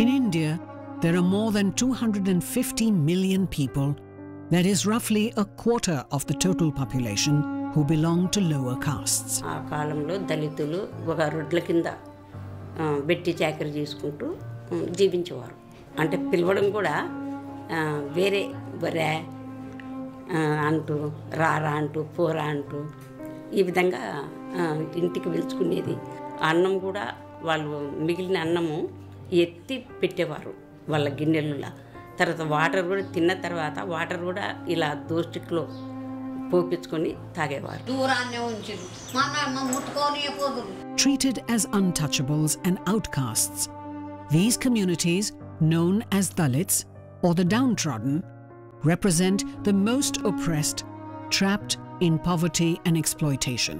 In India, there are more than 250 million people, that is roughly a quarter of the total population, who belong to lower castes. ఆ కాలంలో దళితులు ఒక రొడ్ల కింద బెట్టి చాకరీ చేసుకుంటూ జీవించేవారు. అంటే పిలవడం కూడా వేరే వరే అంటూ రారా అంటూ పోరా అంటూ ఈ విధంగా ఇంటికి పిలుచుకునేది. అన్నం కూడా వాళ్ళు మిగిలిన అన్నము ఎత్తి పెట్టేవారు వాళ్ళ గిన్నెలలో. తర్వాత వాటర్ కూడా తిన్న తర్వాత వాటర్ కూడా ఇలా దోస్టిక్లో పోపించుకొని తాగేవారు. Treated as untouchables and outcasts, these communities, known as Dalits or the downtrodden, represent the most oppressed, trapped in poverty and exploitation.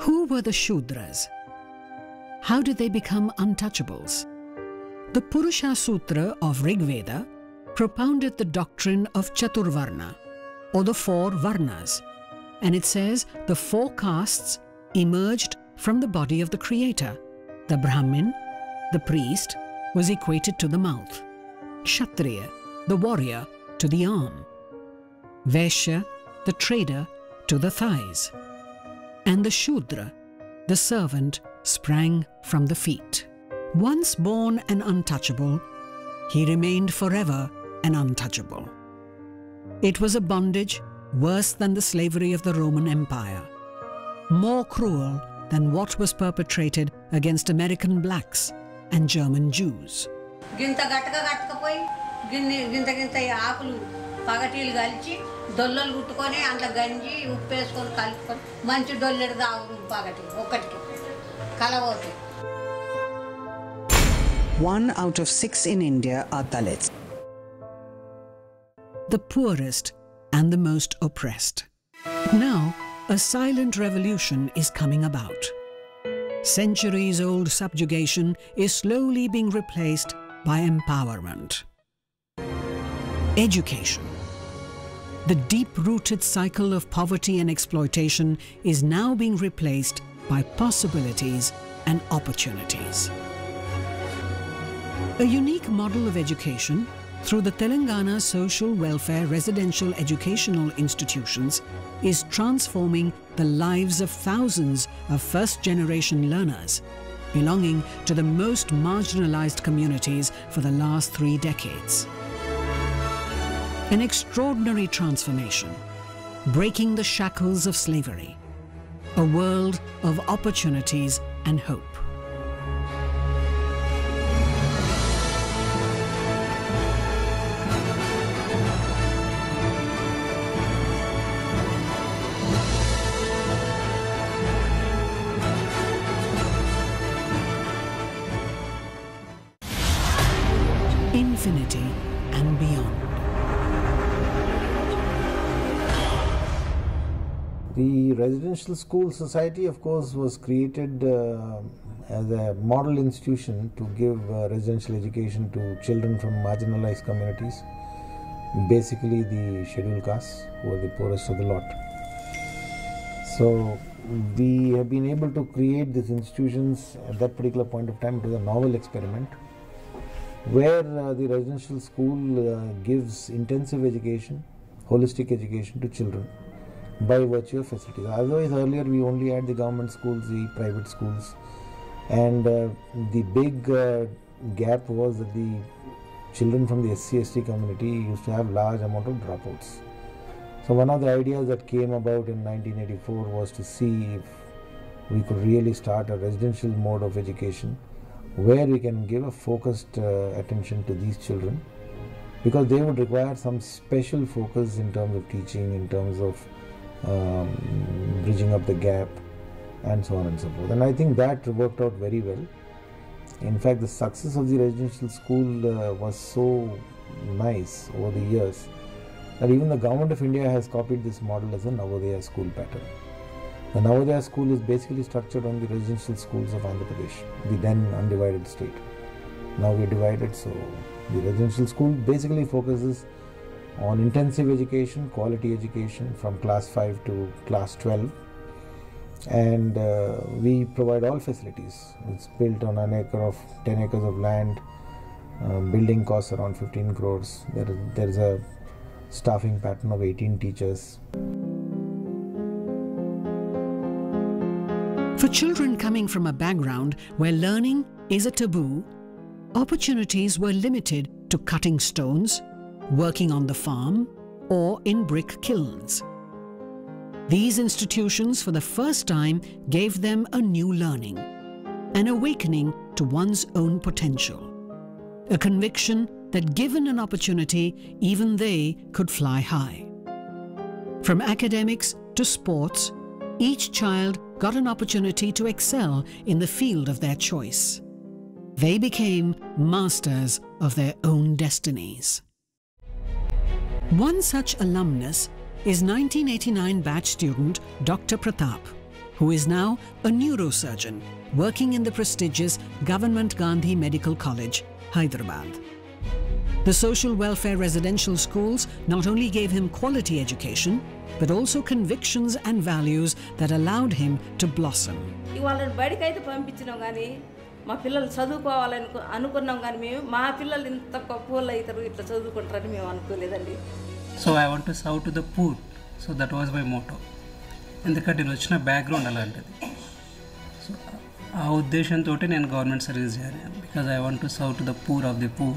Who were the Shudras? How did they become untouchables? The Purusha Sutra of Rigveda propounded the doctrine of Chaturvarna, or the four Varnas, and it says the four castes emerged from the body of the Creator. The Brahmin, the priest, was equated to the mouth, Kshatriya, the warrior, to the arm, Vaishya, the trader, to the thighs, and the Shudra, the servant, sprang from the feet. Once born an untouchable, he remained forever an untouchable. It was a bondage worse than the slavery of the Roman Empire, more cruel than what was perpetrated against American blacks and German Jews. పగటీలు కలిచి దొల్లలు కుట్టుకొని అందులో గంజి ఉప్పు వేసుకొని కలుపుకొని మంచి డొల్లెడు తాగు పగటి ఒక్కటికి కలవోతే. 1 out of 6 in India are Dalits, the poorest and the most oppressed. Now, a silent revolution is coming about. Centuries-old subjugation is slowly being replaced by empowerment. Education. The deep-rooted cycle of poverty and exploitation is now being replaced by possibilities and opportunities. A unique model of education through the Telangana Social Welfare Residential Educational Institutions is transforming the lives of thousands of first-generation learners belonging to the most marginalized communities for the last 3 decades. An extraordinary transformation, breaking the shackles of slavery, a world of opportunities and hope. Infinity and beyond. The Residential School Society, of course, was created as a model institution to give residential education to children from marginalized communities, basically the scheduled castes, who are the poorest of the lot. So we have been able to create these institutions at that particular point of time. It was a novel experiment where the residential school gives intensive education, holistic education to children by virtue of facilities. Otherwise, earlier we only had the government schools, the private schools, and the big gap was that the children from the SC/ST community used to have large amount of dropouts. So one of the ideas that came about in 1984 was to see if we could really start a residential mode of education where we can give a focused attention to these children, because they would require some special focus in terms of teaching, in terms of bridging up the gap, and so on and so forth. And I think that worked out very well. In fact, the success of the residential school was so nice over the years that even the government of India has copied this model as a Navodaya school pattern. The Navodaya school is basically structured on the residential schools of Andhra Pradesh, the then undivided state. Now we are divided, so the residential school basically focuses on intensive education, quality education from class 5 to class 12. And we provide all facilities. It's built on 10 acres of land. Building costs around 15 crores. There is a staffing pattern of 18 teachers. For children coming from a background where learning is a taboo, opportunities were limited to cutting stones, working on the farm, or in brick kilns. These institutions for the first time gave them a new learning, an awakening to one's own potential, a conviction that given an opportunity, even they could fly high. From academics to sports, each child got an opportunity to excel in the field of their choice. They became masters of their own destinies. One such alumnus is 1989 batch student Dr. Pratap, who is now a neurosurgeon working in the prestigious Government Gandhi Medical College, Hyderabad. The social welfare residential schools not only gave him quality education, but also convictions and values that allowed him to blossom. వాళ్ళని బడికైతే పంపించినాం కానీ మా పిల్లలు చదువుకోవాలని అనుకున్నాం కానీ మేము మా పిల్లలు ఇంత గొప్ప వాళ్ళు అవుతారు ఇట్లా చదువుకుంటారని మేము అనుకోలేదండి. So I want to serve to the poor. So that was my motto. ఎందుకంటే నేను వచ్చిన బ్యాక్గ్రౌండ్ అలాంటిది. సో ఆ ఉద్దేశంతో నేను గవర్నమెంట్ సర్వీస్ చేయాలి. Because I want to serve to the poor of the poor.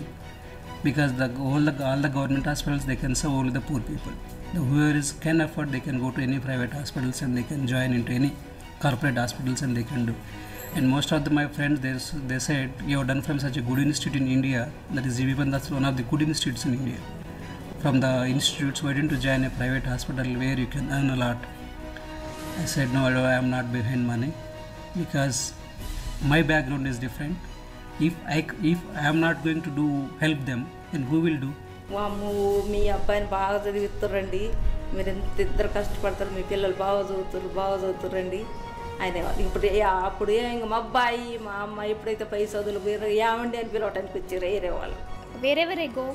Because all the government hospitals, they can serve only the poor people. Whoever can afford, they can go to any private hospitals and they can join into any corporate hospitals and they can do. And most of my friends, they said, you have done from such a good institute in India, that is even that's one of the good institutes in India. From the institutes, why didn't you join a private hospital where you can earn a lot? I said, no, I am not behind money because my background is different. If I am not going to help them, then who will do? వాము మీ అబ్బాయిని బాగా చదివిస్తారండి, మీరు ఎంత ఇద్దరు కష్టపడతారు, మీ పిల్లలు బాగా చదువుతారండి ఆయన. ఇప్పుడు అప్పుడు ఇంక మా అబ్బాయి మా అమ్మ ఎప్పుడైతే పై చదువులు వేరే ఏమండి అని పిలవటానికి వచ్చారు వేరే వాళ్ళు. Wherever I go,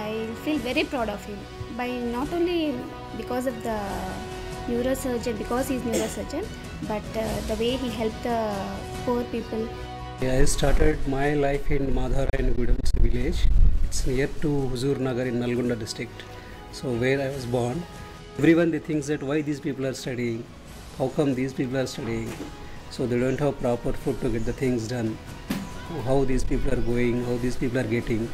I feel very proud of him. By not only because of the neurosurgeon, because he is neurosurgeon, but the way he helped the poor people. I started my life in Madhara in Gudams village. It's near to Huzur Nagar in Nalgonda district. So where I was born, everyone they thinks that why these people are studying, how come these people are studying? So they don't have proper food to get the things done. How these people are going, how these people are getting.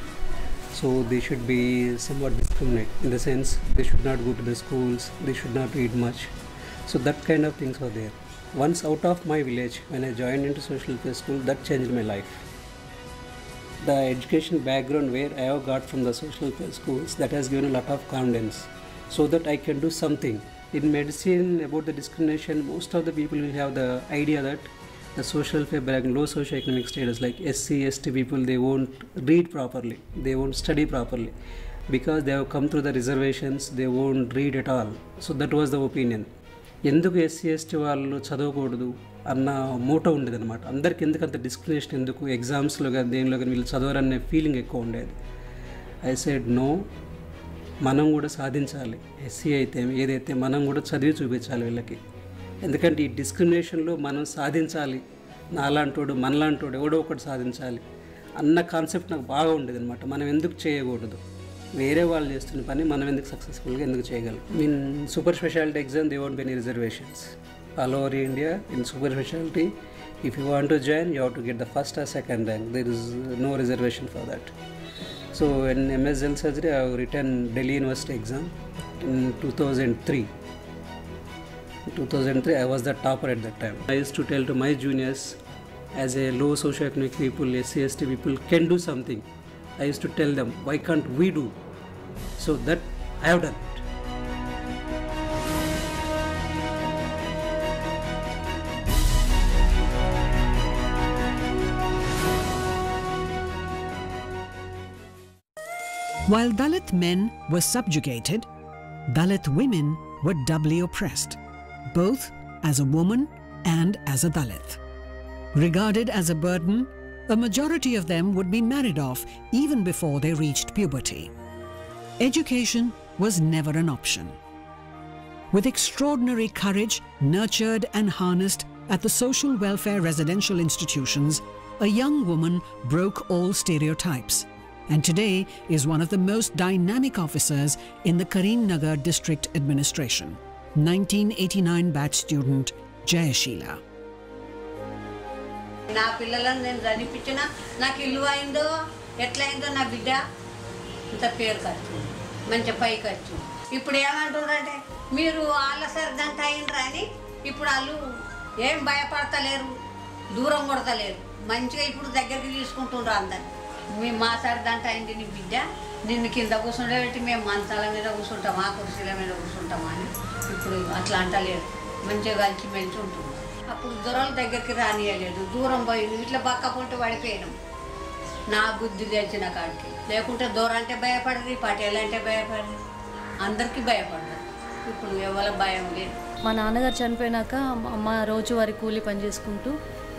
So they should be somewhat discriminated in the sense they should not go to the schools, they should not eat much. So that kind of things were there. Once out of my village, when I joined into social welfare school, that changed my life. The education background where I have got from the social welfare schools, that has given a lot of confidence so that I can do something. In medicine, about the discrimination, most of the people will have the idea that the social welfare background, low socioeconomic status like SC, ST people, they won't read properly, they won't study properly. Because they have come through the reservations, they won't read at all. So that was the opinion. ఎందుకు SC ST వాళ్ళు చదవకూడదు అన్న Moto ఉండేది అనమాట. అందరికి ఎందుకు అంత discrimination ఎందుకు, ఎగ్జామ్స్లో కానీ దేనిలో కానీ వీళ్ళు చదవరనే ఫీలింగ్ ఎక్కువ ఉండేది. ఐ సెడ్ నో, మనం కూడా సాధించాలి. ఎస్సీ అయితే ఏదైతే మనం కూడా చదివి చూపించాలి వీళ్ళకి. ఎందుకంటే ఈ డిస్క్రిమినేషన్లో మనం సాధించాలి, నాలాంటోడు మనలాంటోడు ఎవడో ఒకటి సాధించాలి అన్న కాన్సెప్ట్ నాకు బాగా ఉండేది అనమాట. మనం ఎందుకు చేయకూడదు, వేరే వాళ్ళు చేస్తున్న పని మనం ఎందుకు సక్సెస్ఫుల్గా ఎందుకు చేయగలం. Mean super speciality exam they won't be any reservations all over India. In super speciality if you want to join you have to get the first or second rank, there is no reservation for that. So in MS General Surgery I have written Delhi University exam in 2003. In 2003 I was the topper at that time. I used to tell to my juniors, as a low socioeconomic people, SC ST people can do something, I used to tell them, why can't we do? So that I have done it. While Dalit men were subjugated, Dalit women were doubly oppressed, both as a woman and as a Dalit. Regarded as a burden, a majority of them would be married off even before they reached puberty. education was never an option. With extraordinary courage, nurtured and harnessed at the social welfare residential institutions, a young woman broke all stereotypes and today is one of the most dynamic officers in the Karimnagar District Administration. 1989 batch student Jayasheela. నా పిల్లలను నేను చదివించిన నాకు ఇల్లు అయిందో ఎట్లయిందో నా బిడ్డ ఇంత పేరు ఖర్చు మంచి పై ఖర్చు. ఇప్పుడు ఏమంటున్నారంటే మీరు వాళ్ళ సరిదంత అయిండ్రా అని ఇప్పుడు వాళ్ళు ఏం భయపడతలేరు, దూరం కొడతలేరు, మంచిగా ఇప్పుడు దగ్గరికి తీసుకుంటున్నారు అందరు. మేము మా సరిదంట అయింది నీ బిడ్డ, నిన్ను కింద కూర్చుండేబెట్టి మేము మంచాల మీద కూర్చుంటామా కుర్చీల మీద కూర్చుంటామా అని ఇప్పుడు అట్లా అంటలేరు. మంచిగా కలిసి మెలిసి ఉంటున్నాం. అప్పుడు దూరాలు దగ్గరికి రానియలేదు, దూరం పోయి ఇట్లా బక్క పొట్టు పడిపోయినాం. నా బుద్ధి తెచ్చిన కాడికి లేకుంటే దూరం అంటే భయపడరు, పటేలు అంటే భయపడరు, అందరికీ భయపడరు. ఇప్పుడు ఎవరి భయం లేదు. మా నాన్నగారు చనిపోయినాక మా అమ్మ రోజువారీ కూలి పని చేసుకుంటూ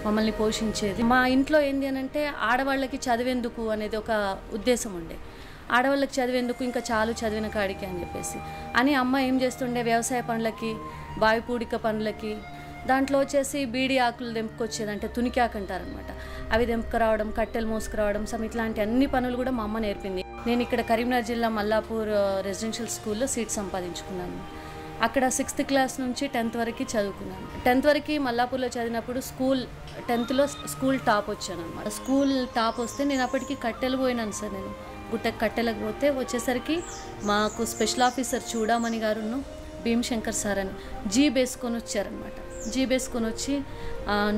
మమ్మల్ని పోషించేది. మా ఇంట్లో ఏంటి అని అంటే ఆడవాళ్ళకి చదివేందుకు అనేది ఒక ఉద్దేశం ఉండే. ఆడవాళ్ళకి చదివేందుకు ఇంకా చాలు చదివిన కాడికి అని చెప్పేసి అని అమ్మ ఏం చేస్తుండే, వ్యవసాయ పనులకి, బావి పూడిక పనులకి, దాంట్లో వచ్చేసి బీడి ఆకులు తెంపుకొచ్చేది, అంటే తునికాకు అంటారనమాట. అవి తెంపుకురావడం, కట్టెలు మోసుకురావడం, ఇట్లాంటి అన్ని పనులు కూడా మా అమ్మ నేర్పింది. నేను ఇక్కడ కరీంనగర్ జిల్లా మల్లాపూర్ రెసిడెన్షియల్ స్కూల్లో సీట్ సంపాదించుకున్నాను. అక్కడ 6th క్లాస్ నుంచి 10th వరకు చదువుకున్నాను. 10th వరకు మల్లాపూర్లో చదివినప్పుడు 10thలో స్కూల్ టాప్ వచ్చాను అనమాట. స్కూల్ టాప్ వస్తే నేను అప్పటికి కట్టెలు పోయినాను సార్. నేను గుట్టకు కట్టెలకు పోతే వచ్చేసరికి మాకు స్పెషల్ ఆఫీసర్ చూడమణి గారును భీమశంకర్ సార్ అని జీప్ వేసుకొని వచ్చారనమాట. జీప్ వేసుకొని వచ్చి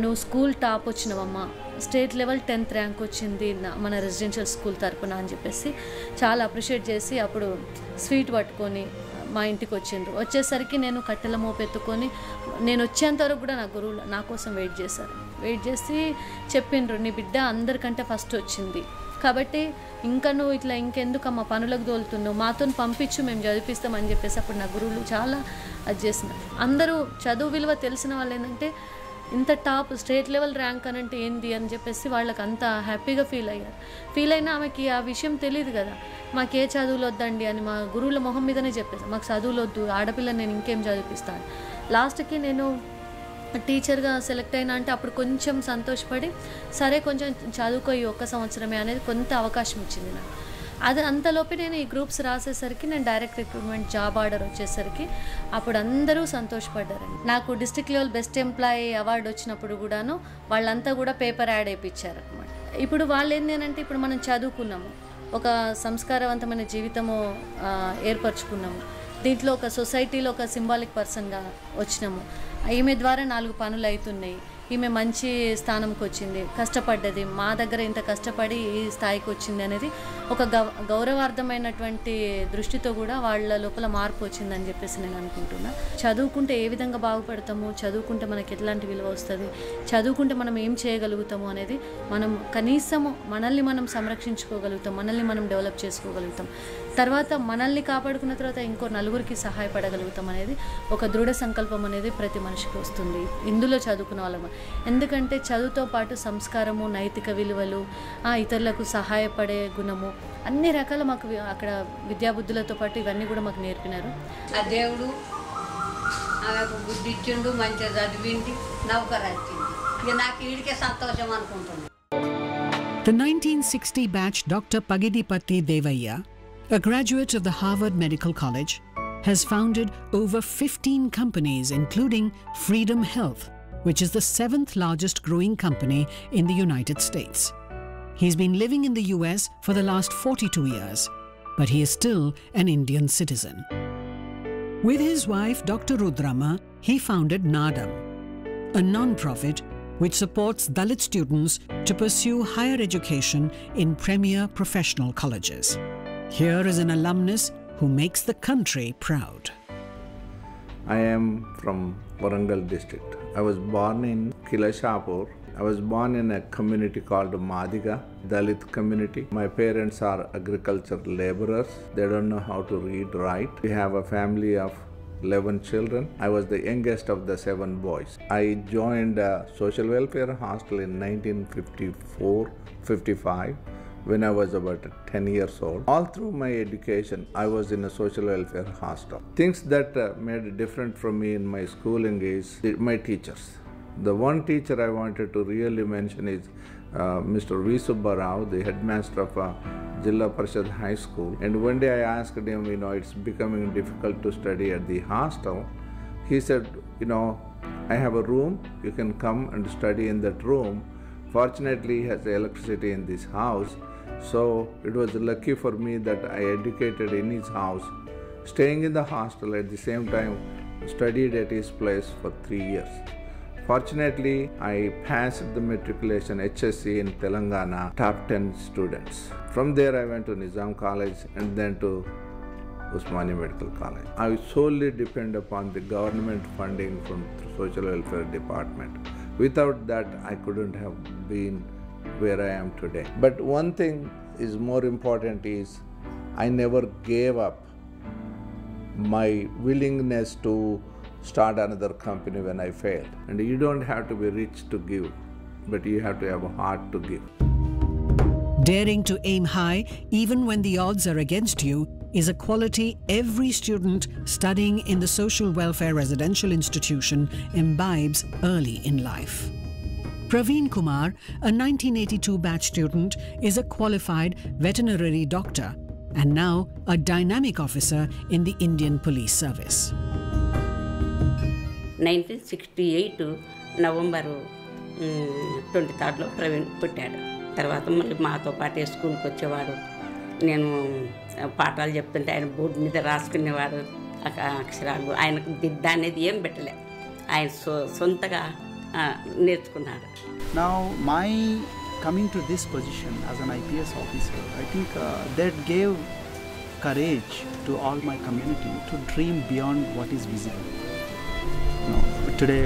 నువ్వు స్కూల్ టాప్ వచ్చినవమ్మా, స్టేట్ లెవెల్ 10th ర్యాంక్ వచ్చింది మన రెసిడెన్షియల్ స్కూల్ తరపున అని చెప్పేసి చాలా అప్రిషియేట్ చేసి అప్పుడు స్వీట్ పట్టుకొని మా ఇంటికి వచ్చిండ్రు. వచ్చేసరికి నేను కట్టెల మోపెత్తుకొని నేను వచ్చేంత వరకు కూడా నా గురువులు నా కోసం వెయిట్ చేశారు. వెయిట్ చేసి చెప్పిండ్రు, నీ బిడ్డ అందరికంటే ఫస్ట్ వచ్చింది కాబట్టి ఇంకా నువ్వు ఇట్లా ఇంకెందుకమ్మా పనులకు తోలుతున్నావు, మాతో పంపించు, మేము చదివిస్తామని చెప్పేసి అప్పుడు నా గురువులు చాలా అది చేసినారు. అందరూ చదువు విలువ తెలిసిన వాళ్ళు ఏంటంటే ఇంత టాప్ స్టేట్ లెవెల్ ర్యాంక్ అని అంటే ఏంది అని చెప్పేసి వాళ్ళకి అంత హ్యాపీగా ఫీల్ అయ్యారు. ఫీల్ అయినా ఆమెకి ఆ విషయం తెలియదు కదా, మాకే చదువులు వద్దండి అని మా గురువుల మొహం మీదనే చెప్పేసి, మాకు చదువులు వద్దు, ఆడపిల్లని నేను ఇంకేం చదివిస్తాను. లాస్ట్కి నేను టీచర్గా సెలెక్ట్ అయినా అంటే అప్పుడు కొంచెం సంతోషపడి సరే కొంచెం చదువుకో ఈ 1 సంవత్సరమే అనేది కొంత అవకాశం ఇచ్చింది నాకు. అది అంతలోపే నేను ఈ గ్రూప్స్ రాసేసరికి నేను డైరెక్ట్ రిక్రూట్మెంట్ జాబ్ ఆర్డర్ వచ్చేసరికి అప్పుడు అందరూ సంతోషపడ్డారండి. నాకు district level best employee award వచ్చినప్పుడు కూడాను వాళ్ళంతా కూడా పేపర్ యాడ్ వేయించారు అనమాట. ఇప్పుడు వాళ్ళు ఏంటంటే ఇప్పుడు మనం చదువుకున్నాము, ఒక సంస్కారవంతమైన జీవితము ఏర్పరచుకున్నాము, దీంట్లో ఒక సొసైటీలో ఒక సింబాలిక్ పర్సన్గా వచ్చినాము, ఈమె ద్వారా 4 పనులు అవుతున్నాయి, ఈమె మంచి స్థానంకి వచ్చింది, కష్టపడ్డది, మా దగ్గర ఇంత కష్టపడి ఈ స్థాయికి వచ్చింది అనేది ఒక గౌరవార్థమైనటువంటి దృష్టితో కూడా వాళ్ళ లోపల మార్పు వచ్చిందని చెప్పేసి నేను అనుకుంటున్నా. చదువుకుంటే ఏ విధంగా బాగుపడతాము, చదువుకుంటే మనకి ఎట్లాంటి విలువ వస్తుంది, చదువుకుంటే మనం ఏం చేయగలుగుతాము అనేది మనం కనీసము మనల్ని మనం సంరక్షించుకోగలుగుతాం, మనల్ని మనం డెవలప్ చేసుకోగలుగుతాం, తర్వాత మనల్ని కాపాడుకున్న తర్వాత ఇంకో నలుగురికి సహాయపడగలుగుతాం అనేది ఒక దృఢ సంకల్పం అనేది ప్రతి మనిషికి వస్తుంది ఇందులో చదువుకున్న వాళ్ళము. ఎందుకంటే చదువుతో పాటు సంస్కారము, నైతిక విలువలు, ఇతరులకు సహాయపడే గుణము, అన్ని రకాల మాకు అక్కడ విద్యాబుద్ధులతో పాటు ఇవన్నీ కూడా మాకు నేర్పినారు. ఆ దేవుడు ఆమెకు బుద్ధి ఇచ్చిండు, మంచిగా చదివింది, నౌకరు వచ్చింది, ఇక నాకు వీడికే సంతోషం అనుకుంటున్నాను. The 1960 batch Dr. Pagidipatti Devaya, a graduate of the Harvard Medical College, has founded over 15 companies including Freedom Health, which is the 7th largest growing company in the United States. He's been living in the US for the last 42 years, but he is still an Indian citizen. With his wife, Dr. Rudrama, he founded Nadam, a non-profit which supports Dalit students to pursue higher education in premier professional colleges. Here is an alumnus who makes the country proud. I am from Warangal district. I was born in Kilashapur. I was born in a community called Madiga, Dalit community. My parents are agriculture laborers. They don't know how to read, write. We have a family of 11 children. I was the youngest of the 7 boys. I joined a social welfare hostel in 1954-55. when I was about 10 years old. All through my education, I was in a social welfare hostel. Things that made it different from me in my schooling is my teachers. The one teacher I wanted to really mention is Mr. V. Subbarao, the headmaster of Jilla Parishad High School. And one day I asked him, it's becoming difficult to study at the hostel. He said, I have a room, you can come and study in that room. Fortunately, he has electricity in this house. So it was lucky for me that I educated in his house, staying in the hostel at the same time, studied at his place for 3 years. Fortunately, I passed the matriculation HSC in Telangana, top 10 students. From there, I went to Nizam College and then to Usmania Medical College. I solely depend upon the government funding from the Social Welfare Department. Without that, I couldn't have been where I am today. But one thing is more important is I never gave up my willingness to start another company when I failed. And you don't have to be rich to give, but you have to have a heart to give. Daring to aim high, even when the odds are against you, is a quality every student studying in the Social Welfare Residential Institution imbibes early in life. Praveen Kumar, a 1982 batch student, is a qualified veterinary doctor and now a dynamic officer in the Indian Police Service. 1968 November 23 Praveen పుట్టాడు. తర్వాత మళ్ళీ మాతో పాటే స్కూల్కి వచ్చేవాడు. నేను పాఠాలు చెప్తుంటే ఆయన బోర్డు మీద రాసుకునేవాడు అక్షరాలు. ఆయనకు దిద్ద అనేది ఏం పెట్టలే, ఆయన సొంతగా నేర్చుకున్నాడు. Now my coming to this position as an IPS officer, I think that gave courage to all my community to dream beyond what is visible. Today,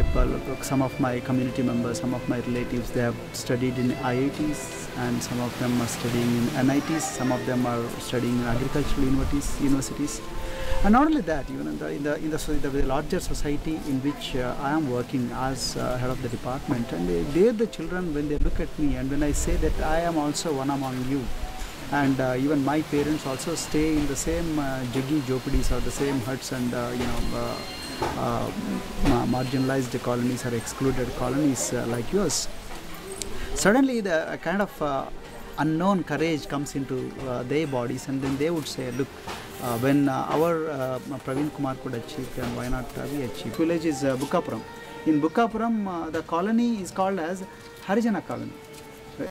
some of my community members, some of my relatives, they have studied in IITs and some of them are studying in NITs, some of them are studying in agricultural universities. And not only that, even in the larger society in which I am working as head of the department, and the children, when they look at me and when I say that I am also one among you, and even my parents also stay in the same jaggi jopidis or the same huts and marginalized colonies or excluded colonies like yours. Suddenly the kind of unknown courage comes into their bodies, and then they would say, look, when our Praveen Kumar could achieve, then why not we achieve? Village is Bukkapuram. In Bukkapuram, the colony is called as Harijana colony.